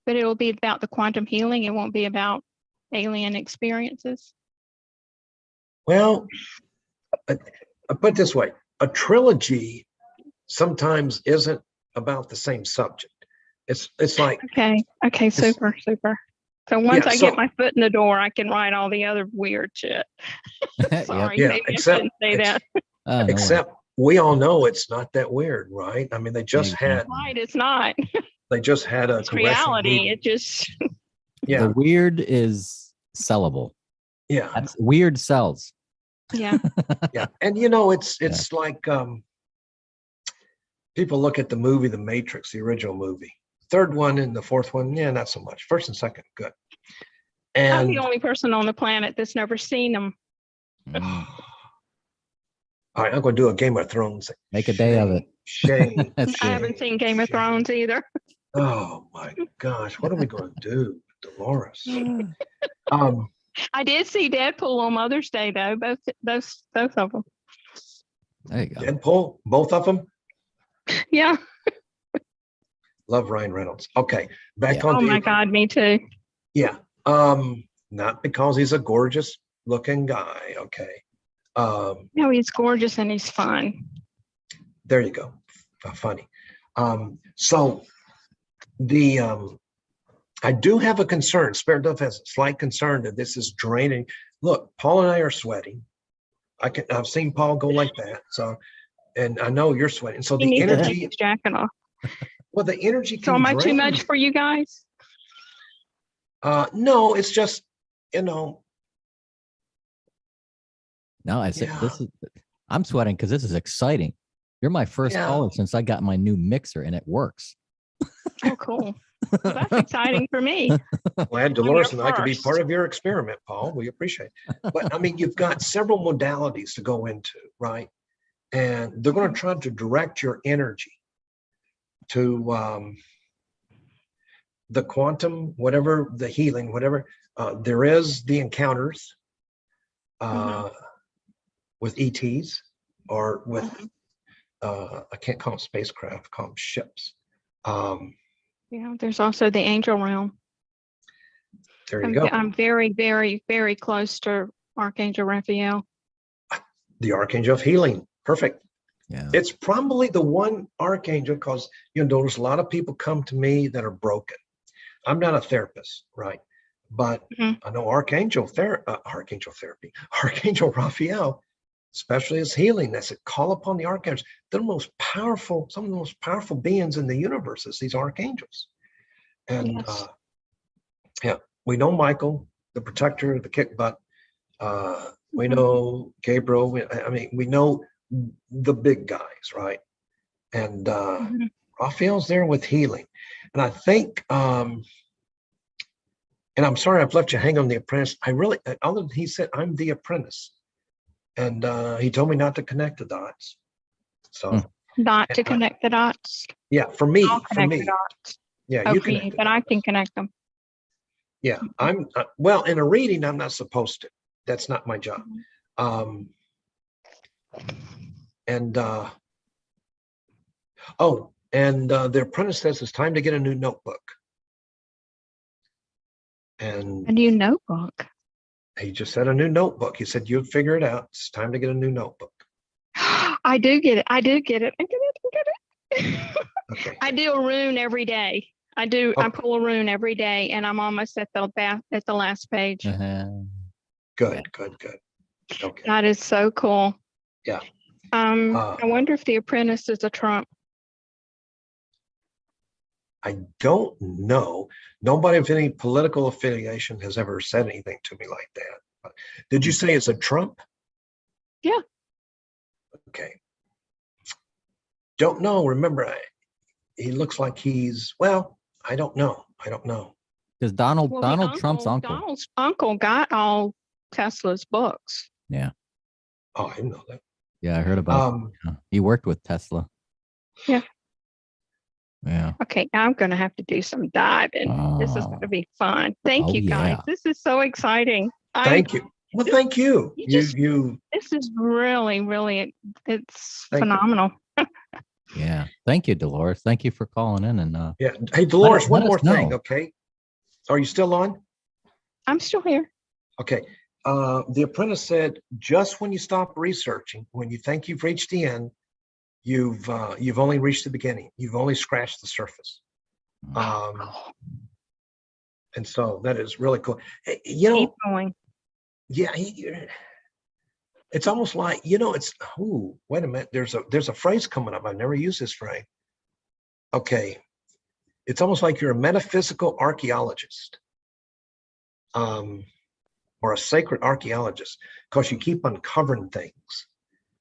it'll be about the quantum healing. It won't be about alien experiences. Well, I put it this way: a trilogy sometimes isn't about the same subject. It's like okay, super. So once I get my foot in the door, I can write all the other weird shit. Sorry, maybe I shouldn't say that. Except we all know it's not that weird, right? I mean, they just had right. It's not. They just had a it's reality. Meeting. It just the weird is sellable. Yeah, that's weird sells. Yeah, yeah, and you know, it's like people look at the movie The Matrix, the original movie. Third one and the fourth one, yeah, not so much. First and second, good. And I'm the only person on the planet that's never seen them. All right, I'm going to do a Game of Thrones. Make a day of it. Shame. I haven't seen Game of Thrones either. Oh my gosh, what are we going to do, Dolores? I did see Deadpool on Mother's Day though. Both of them. There you go. Deadpool, both of them. Yeah. Love Ryan Reynolds. Okay, back on. Oh my God, me too. Yeah. Not because he's a gorgeous looking guy. Okay. No, he's gorgeous and he's fun. There you go. Funny. So the I do have a concern. Spirit Dove has a slight concern that this is draining. Look, Paul and I are sweating. I've seen Paul go like that. So, and I know you're sweating. So the energy is jacking off. Well, the energy can So am I drain too much for you guys? No, it's just, you know. No, I said this is. I'm sweating because this is exciting. You're my first caller since I got my new mixer, and it works. Oh, cool. Well, that's exciting for me. Glad Dolores and I can be part of your experiment, Paul. We appreciate it. But I mean, you've got several modalities to go into, right? And they're going to try to direct your energy to the quantum, whatever, the healing, whatever. There is the encounters with ETs or with, I can't call them spacecraft, call them ships. Yeah, there's also the angel realm. There you go. I'm very, very, very close to Archangel Raphael. The Archangel of Healing. Perfect. Yeah. It's probably the one archangel because, you know, there's a lot of people come to me that are broken. I'm not a therapist, right? But I know Archangel Raphael, especially as healing. That's a call upon the archangels. They're the most powerful, some of the most powerful beings in the universe is these archangels. And yeah, we know Michael, the protector, the kick butt. We know Gabriel. We know the big guys, right? And Raphael's there with healing. And I think, and I'm sorry I've left you hang on the apprentice. Other than he said, I'm the apprentice. And he told me not to connect the dots. So not to connect the dots. Yeah, for me. For me. The dots. Yeah, you can. But I can connect them. Yeah, I'm well in a reading. I'm not supposed to. That's not my job. And the apprentice says it's time to get a new notebook. And a new notebook. He just said a new notebook. He said you'll figure it out. It's time to get a new notebook. I do get it. I get it. Okay. I do a rune every day. I pull a rune every day, and I'm almost at the last page. Good. Okay. That is so cool. Yeah. I wonder if the apprentice is a Trump. I don't know. Nobody of any political affiliation has ever said anything to me like that. Did you say it's a Trump? Yeah. Okay. Don't know. Remember, he looks like he's, well, I don't know. Because Donald Trump's uncle. Donald's uncle got all Tesla's books. Yeah. Oh, I didn't know that. Yeah, I heard about it. He worked with Tesla. Yeah. Yeah. Okay, now I'm going to have to do some diving. This is going to be fun. Thank you, guys. This is so exciting. Thank you. Well, thank you. This is really, really, it's phenomenal. Yeah. Thank you, Dolores. Thank you for calling in. And yeah. Hey, Dolores, one more thing, okay? Are you still on? I'm still here. Okay. The apprentice said, just when you stop researching, when you think you've reached the end, you've only reached the beginning. You've only scratched the surface. And so that is really cool. Keep going. Yeah, it's almost like, it's, wait a minute. There's a phrase coming up. I've never used this phrase. Okay. It's almost like you're a metaphysical archaeologist, or a sacred archaeologist, because you keep uncovering things.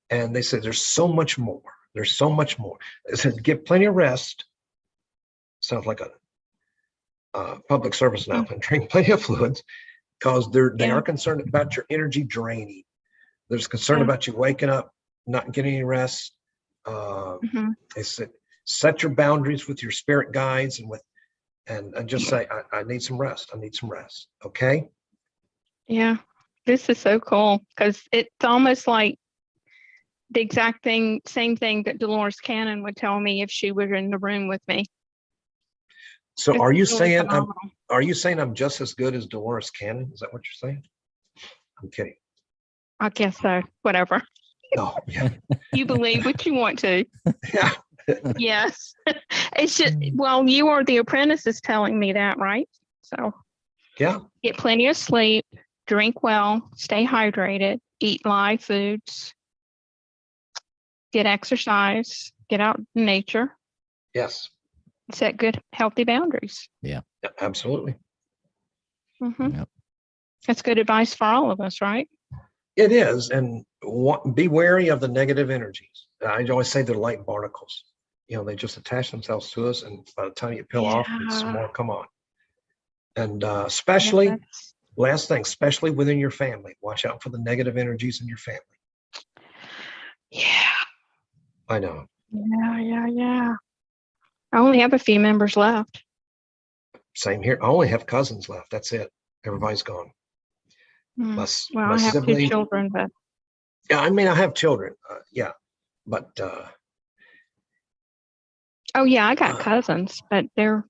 And they said, there's so much more. There's so much more. They said, get plenty of rest. Sounds like a public service announcement. Drink plenty of fluids, because they are concerned about your energy draining. There's concern about you waking up, not getting any rest. They said, set your boundaries with your spirit guides and just say, I need some rest. I need some rest. Okay. Yeah, this is so cool, because it's almost like the exact same thing that Dolores Cannon would tell me if she were in the room with me. So are you saying I'm just as good as Dolores Cannon? Is that what you're saying? I'm kidding. I guess so. Whatever. Oh, yeah. You believe what you want to. Yeah. Yes. It's just, well, you are the apprentices telling me that, right? So yeah. Get plenty of sleep, drink well, stay hydrated, eat live foods, get exercise, get out in nature. Yes. Set good, healthy boundaries. Yeah. Absolutely. Yep. That's good advice for all of us, right? It is. And be wary of the negative energies. I always say they're like barnacles. They just attach themselves to us, and by the time you peel off, some more come on. And especially, last thing, especially within your family, watch out for the negative energies in your family. Yeah. I know. Yeah. I only have a few members left. Same here. I only have cousins left. That's it. Everybody's gone. Well, I have two children, but yeah, I mean, I have children. Yeah, but oh yeah, I got cousins, but we're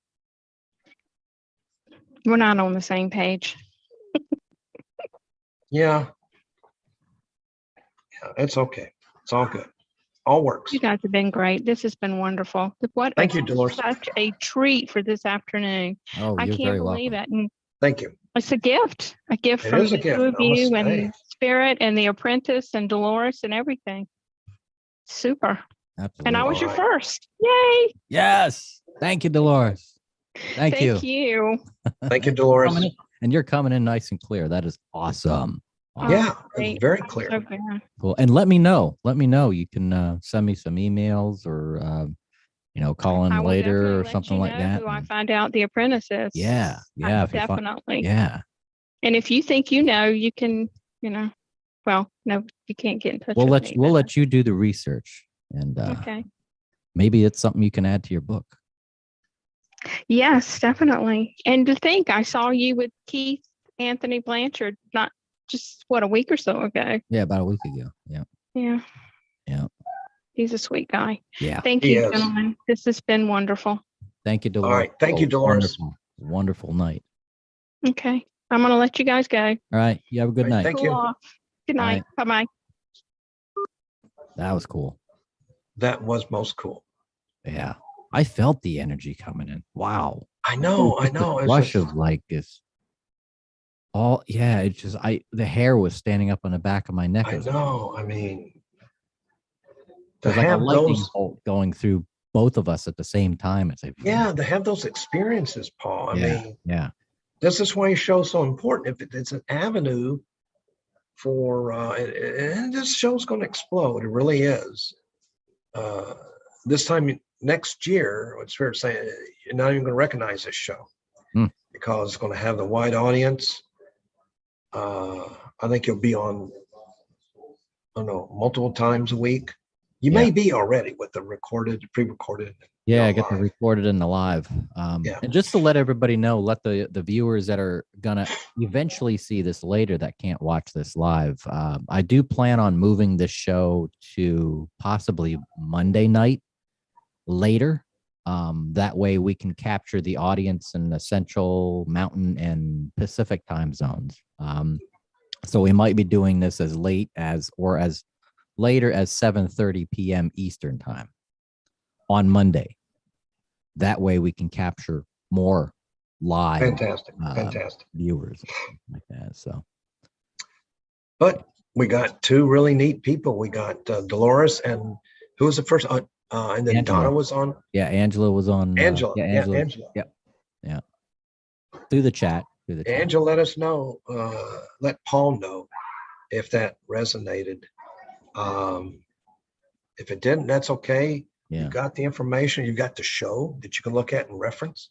not on the same page. Yeah, it's okay. It's all good. All works. You guys have been great. This has been wonderful. Thank you, Dolores. Such a treat for this afternoon. Oh, I can't believe it. And thank you. it's a gift from the two of you and Spirit and the apprentice and Dolores and everything. Super. Absolutely. And I was your first. Yay. Yes. Thank you, Dolores. Thank you. Thank you, Dolores. And you're coming in nice and clear. That is awesome. Yeah, it's very clear. So cool. And let me know. You can send me some emails or call in later or something like that. Who I find out the apprentice is. Yeah. Definitely. Yeah. And if you think you can, well, no, you can't get in touch with me. We'll let you do the research, and okay. Maybe it's something you can add to your book. Yes, definitely. And to think, I saw you with Keith Anthony Blanchard, not just a week or so ago. Yeah, about a week ago. Yeah. He's a sweet guy. Yeah. Thank you, gentlemen. This has been wonderful. Thank you, Dolores. All right. Thank you, Dolores. Wonderful night. Okay. I'm going to let you guys go. All right. You have a good night. Thank you. Good night. Right. Bye-bye. That was cool. That was most cool. Yeah. I felt the energy coming in. Wow. I know. Rush of like this. It's just the hair was standing up on the back of my neck. I know. I mean, there's like a lightning bolt going through both of us at the same time. It's like, to have those experiences, Paul. I mean, yeah. This is why your show's so important. If it's an avenue for, and this show's going to explode. It really is. This time next year, it's fair to say, you're not even going to recognize this show because it's going to have the wide audience. I think you'll be on, I don't know, multiple times a week. You may be already with the pre-recorded. Yeah, I get the recorded and the live. And just to let everybody know, let the viewers that are gonna eventually see this later that can't watch this live. I do plan on moving this show to possibly Monday night later. That way we can capture the audience in the Central, Mountain, and Pacific time zones. So we might be doing this as late as later as 7:30 p.m. Eastern time on Monday. that way we can capture more live Fantastic viewers like that. So, but we got two really neat people. We got Dolores, and who was the first? And then Angela. Donna was on. Yeah, Angela was on. Angela. Angela. Yep. Yeah. Through the chat. Angela, let us know. Let Paul know if that resonated. If it didn't, that's okay. Yeah. You got the information. You got the show that you can look at and reference.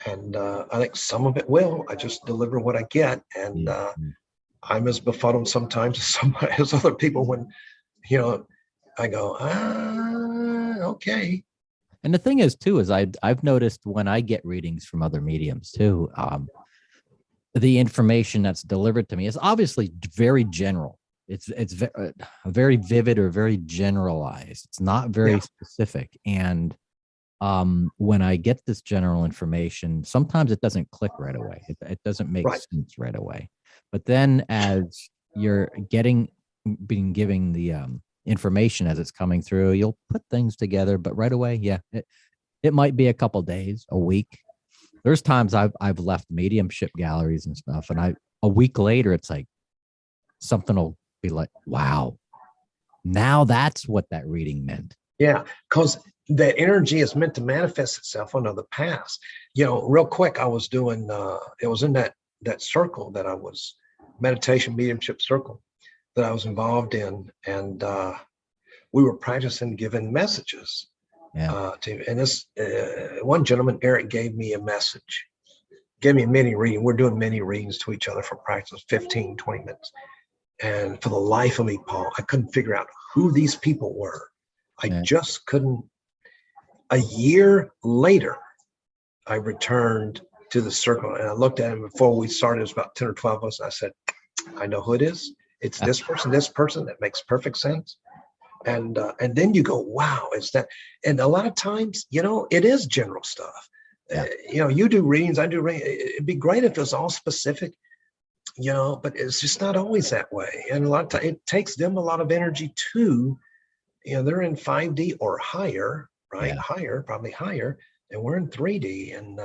And I think some of it will. I just deliver what I get, and I'm as befuddled sometimes as other people when, I go, okay. And the thing is, too, is I've noticed when I get readings from other mediums too, the information that's delivered to me is obviously very general. It's very vivid or very generalized. It's not very specific. And when I get this general information, sometimes it doesn't click right away. It doesn't make sense right away. But then as you're being given the information as it's coming through, you'll put things together. But right away, it might be a couple days, a week. There's times I've left mediumship galleries and stuff, and a week later, it's like something will be like, wow, now that's what that reading meant. Yeah, because that energy is meant to manifest itself under the past. Real quick, I was doing, it was in that circle that I was, meditation mediumship circle that I was involved in. And we were practicing giving messages. And this one gentleman, Eric, gave me a message, gave me a mini reading. We're doing mini readings to each other for practice, 15, 20 minutes. And for the life of me, Paul, I couldn't figure out who these people were. I just couldn't. A year later, I returned to the circle and I looked at him before we started. It was about 10 or 12 of us. And I said, I know who it is. It's this person. That makes perfect sense. And then you go, wow, it's that. And a lot of times, it is general stuff. You do readings, I do readings. It'd be great if it was all specific, but it's just not always that way. And a lot of times it takes them a lot of energy too. They're in 5D or higher, right? Higher, probably higher. And we're in 3D. And,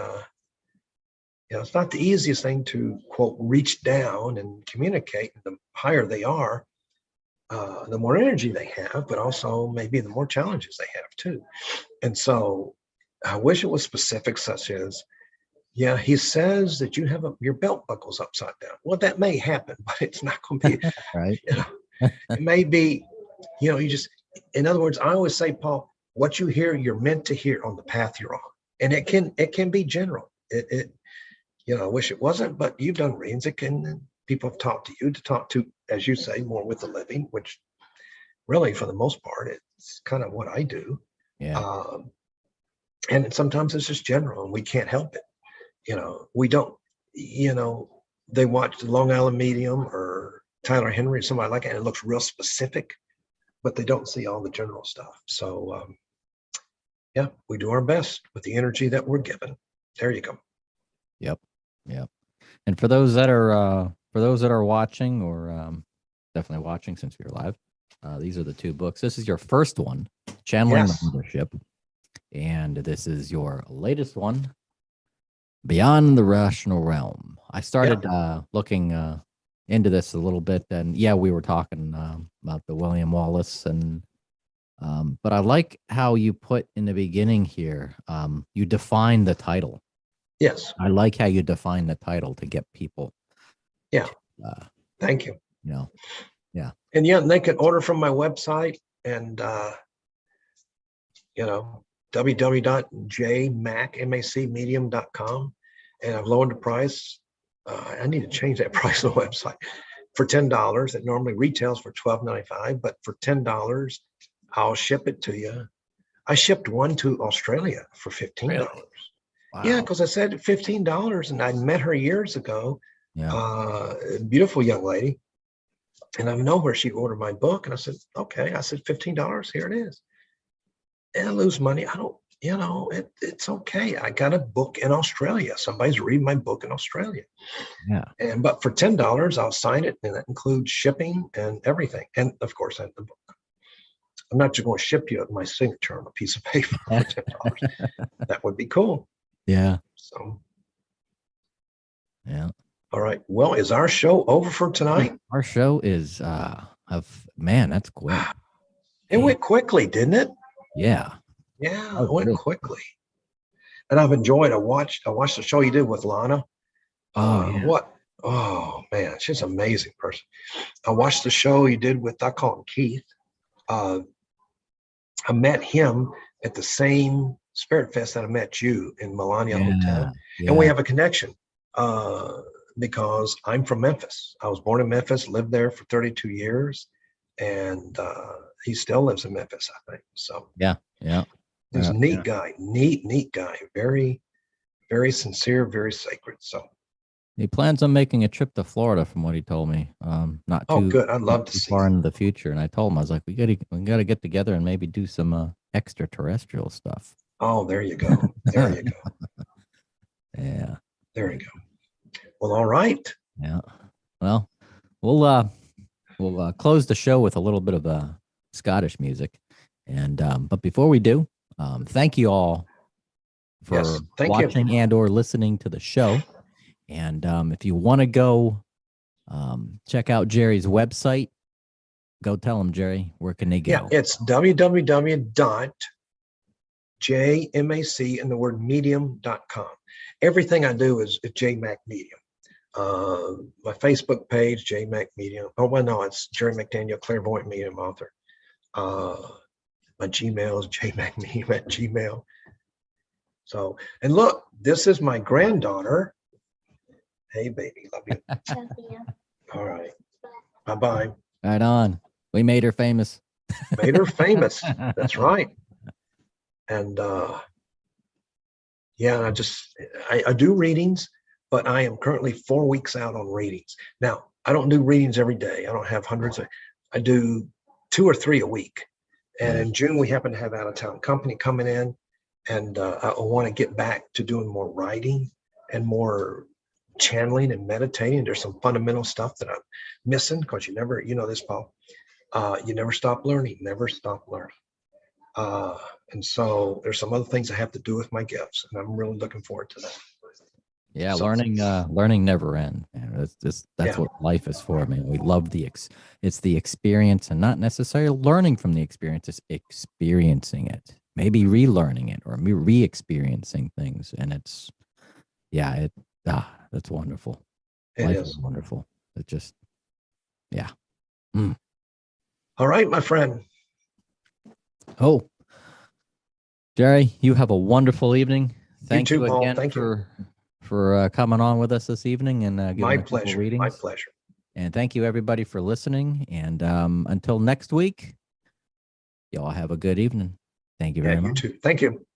it's not the easiest thing to, quote, reach down and communicate. The higher they are, the more energy they have, but also maybe the more challenges they have too. And so I wish it was specific, such as, he says that you have your belt buckles upside down. Well, that may happen, but it's not going to be, right. It may be, you just, in other words, I always say, Paul, what you hear, you're meant to hear on the path you're on. And it can be general. I wish it wasn't, but you've done readings. People have talked to you to talk to, as you say, more with the living, which really for the most part, it's kind of what I do. Yeah. And sometimes it's just general and we can't help it. We don't, they watch the Long Island Medium or Tyler Henry or somebody like that, and it looks real specific, but they don't see all the general stuff. So we do our best with the energy that we're given. There you go. Yep. And for those that are watching or definitely watching since we're live, these are the two books. This is your first one, Channeling the Leadership, and this is your latest one, Beyond the Rational Realm. I started looking into this a little bit, and we were talking about the William Wallace, and but I like how you put in the beginning here, you define the title. Yes. I like how you define the title to get people. Yeah. Thank you. Yeah. And they can order from my website and, www.jmacmedium.com. And I've lowered the price. I need to change that price on the website for $10. It normally retails for $12.95, but for $10, I'll ship it to you. I shipped one to Australia for $15. Really? Wow. Yeah, because I said $15, and I met her years ago. Yeah, beautiful young lady, and I know where she ordered my book, and I said, okay. I said $15. Here it is. And I lose money. I don't. It's okay. I got a book in Australia. Somebody's reading my book in Australia. Yeah. But for $10, I'll sign it, and that includes shipping and everything, and of course, I have the book. I'm not just going to ship you my signature on a piece of paper for $10. That would be cool. Yeah. So, yeah. All right. Well, is our show over for tonight? Our show is man, that's quick. It went quickly, didn't it? Yeah. Yeah, it went quickly. And I've enjoyed. I watched the show you did with Lana. Yeah. Oh man, she's an amazing person. I watched the show you did with, I call him Keith. I met him at the same Spirit Fest that I met you in Melania Hotel. Yeah. And we have a connection because I'm from Memphis. I was born in Memphis, lived there for 32 years, and he still lives in Memphis, I think. So yeah. He's a neat guy, neat guy, very, very sincere, very sacred. So he plans on making a trip to Florida, from what he told me. Not too good. I'd love to see far into the future. And I told him, I was like, we gotta get together and maybe do some extraterrestrial stuff. Oh, there you go. There you go. Yeah. There you go. Well, all right. Yeah. Well, we'll close the show with a little bit of Scottish music, and but before we do, thank you all for watching and/or listening to the show. And if you want to go check out Jerry's website, go tell him, Jerry, where can they go? Yeah, it's www.jmac and the word medium.com. Everything I do is at JMac Medium. My Facebook page, JMac Medium. Oh, well, no, it's Jerry McDaniel, Clairvoyant Medium author. My Gmail is jmacmedium@gmail. So, and look, this is my granddaughter. Hey, baby, love you. All right. Bye-bye. Right on. We made her famous. Made her famous. That's right. And yeah, I do readings, but I am currently 4 weeks out on readings. Now, I don't do readings every day. I don't have hundreds. I do 2 or 3 a week. And in June, we happen to have out-of-town company coming in. And I want to get back to doing more writing and more channeling and meditating. There's some fundamental stuff that I'm missing because you know this, Paul. You never stop learning, never stop learning. And so there's some other things I have to do with my gifts, and I'm really looking forward to that. Yeah, so, learning never ends. That's what life is for. I mean, we love it's the experience, and not necessarily learning from the experience. It's experiencing it, maybe relearning it, or re-experiencing things, and that's wonderful. Life is wonderful. It just, yeah. Mm. All right, my friend. Oh, Jerry, you have a wonderful evening. Thank you Paul. again for coming on with us this evening and giving my us pleasure. readings. My pleasure. And thank you everybody for listening. And until next week, y'all have a good evening. Thank you very much. You too. Thank you.